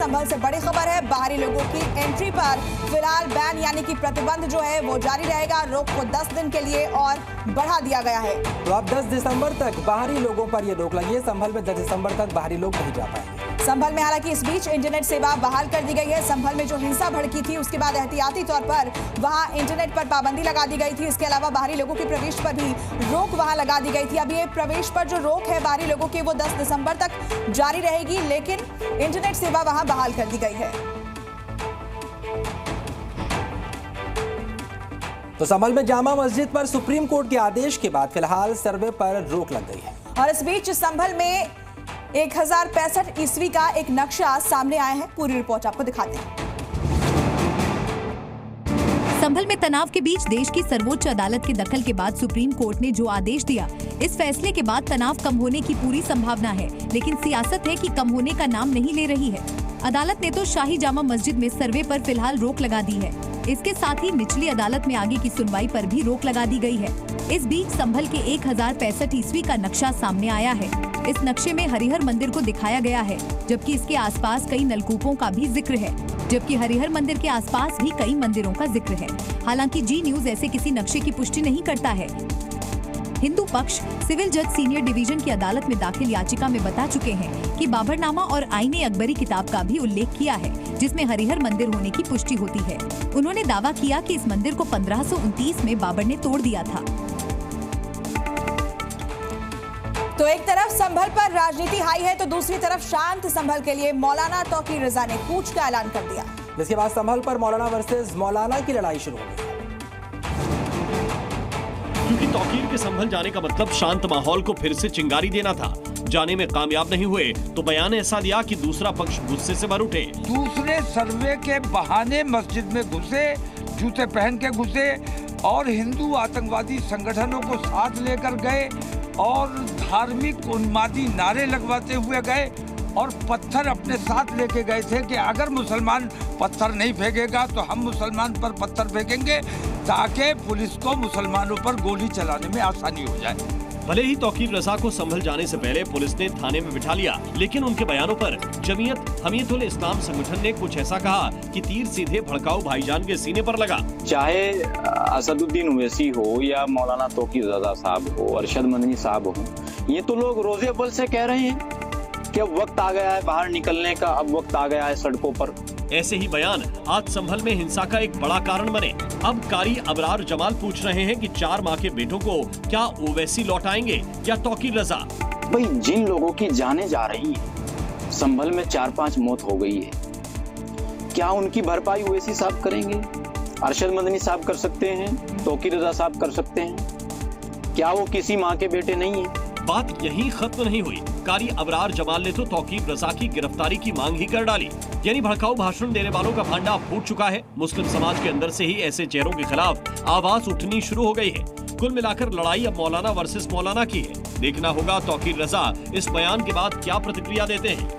संभल से बड़ी खबर है। बाहरी लोगों की एंट्री पर फिलहाल बैन यानी कि प्रतिबंध जो है वो जारी रहेगा। रोक को 10 दिन के लिए और बढ़ा दिया गया है। तो अब 10 दिसंबर तक बाहरी लोगों पर ये रोक लगी है। संभल में 10 दिसंबर तक बाहरी लोग नहीं जा पाएंगे। संभल में हालांकि इस बीच इंटरनेट सेवा बहाल कर दी गई है। संभल में जो हिंसा भड़की थी उसके बाद एहतियाती तौर पर वहां इंटरनेट पर पाबंदी लगा दी गई थी। इसके अलावा बाहरी लोगों के प्रवेश पर भी रोक वहां लगा दी गई थी। अब ये प्रवेश पर जो रोक है बाहरी लोगों की वो 10 दिसंबर तक जारी रहेगी, लेकिन इंटरनेट सेवा वहां बहाल कर दी गई है। तो संभल में जामा मस्जिद पर सुप्रीम कोर्ट के आदेश के बाद फिलहाल सर्वे पर रोक लग गई है। और इस बीच संभल में 1065 ईस्वी का एक नक्शा सामने आया है। पूरी रिपोर्ट आपको दिखाते हैं। संभल में तनाव के बीच देश की सर्वोच्च अदालत के दखल के बाद सुप्रीम कोर्ट ने जो आदेश दिया, इस फैसले के बाद तनाव कम होने की पूरी संभावना है, लेकिन सियासत है कि कम होने का नाम नहीं ले रही है। अदालत ने तो शाही जामा मस्जिद में सर्वे पर फिलहाल रोक लगा दी है। इसके साथ ही निचली अदालत में आगे की सुनवाई पर भी रोक लगा दी गई है। इस बीच संभल के 1065 ईस्वी का नक्शा सामने आया है। इस नक्शे में हरिहर मंदिर को दिखाया गया है, जबकि इसके आसपास कई नलकूपों का भी जिक्र है। जबकि हरिहर मंदिर के आसपास भी कई मंदिरों का जिक्र है। हालांकि जी न्यूज ऐसे किसी नक्शे की पुष्टि नहीं करता है। हिंदू पक्ष सिविल जज सीनियर डिवीजन की अदालत में दाखिल याचिका में बता चुके हैं कि बाबरनामा और आईने अकबरी किताब का भी उल्लेख किया है, जिसमें हरिहर मंदिर होने की पुष्टि होती है। उन्होंने दावा किया कि इस मंदिर को 1529 में बाबर ने तोड़ दिया था। तो एक तरफ संभल पर राजनीति हाई है, तो दूसरी तरफ शांत संभल के लिए मौलाना तौकीर रजा ने कूच का ऐलान कर दिया। जिसके बाद संभल पर मौलाना वर्सेस मौलाना की लड़ाई शुरू हो गई। क्योंकि तौकीर के संभल जाने का मतलब शांत माहौल को फिर से चिंगारी देना था। जाने में कामयाब नहीं हुए तो बयान ऐसा दिया कि दूसरा पक्ष गुस्से से भर उठे। दूसरे सर्वे के बहाने मस्जिद में घुसे, जूते पहन के घुसे और हिंदू आतंकवादी संगठनों को साथ लेकर गए और धार्मिक उन्मादी नारे लगवाते हुए गए और पत्थर अपने साथ लेके गए थे कि अगर मुसलमान पत्थर नहीं फेंकेगा तो हम मुसलमान पर पत्थर फेंकेंगे, ताकि पुलिस को मुसलमानों पर गोली चलाने में आसानी हो जाए। भले ही तौकीर रजा को संभल जाने से पहले पुलिस ने थाने में बिठा लिया, लेकिन उनके बयानों पर जमीयत हमीयतुल इस्लाम संगठन ने कुछ ऐसा कहा कि तीर सीधे भड़काऊ भाईजान के सीने पर लगा। चाहे असदुद्दीन ओवैसी हो या मौलाना तौकीर रजा साहब हो, अरशद मदनी साहब हो, ये तो लोग रोजे अव्वल से कह रहे हैं कि अब वक्त आ गया है बाहर निकलने का, अब वक्त आ गया है सड़कों पर। ऐसे ही बयान आज संभल में हिंसा का एक बड़ा कारण बने। अब कारी अबरार जमाल पूछ रहे हैं कि 4 माह के बेटों को क्या ओवैसी लौटाएंगे या तौकीर रजा। भाई जिन लोगों की जानें जा रही है, संभल में 4-5 मौत हो गई है, क्या उनकी भरपाई ओवैसी साहब करेंगे? अरशद मदनी साहब कर सकते हैं, तौकीर रजा साहब कर सकते हैं, क्या वो किसी माँ के बेटे नहीं है? बात यही खत्म नहीं हुई। कारी अबरार जमाल ने तो तौकीर रजा की गिरफ्तारी की मांग ही कर डाली। यानी भड़काऊ भाषण देने वालों का भांडा फूट चुका है। मुस्लिम समाज के अंदर से ही ऐसे चेहरों के खिलाफ आवाज उठनी शुरू हो गई है। कुल मिलाकर लड़ाई अब मौलाना वर्सेस मौलाना की है। देखना होगा तौकीर रजा इस बयान के बाद क्या प्रतिक्रिया देते हैं।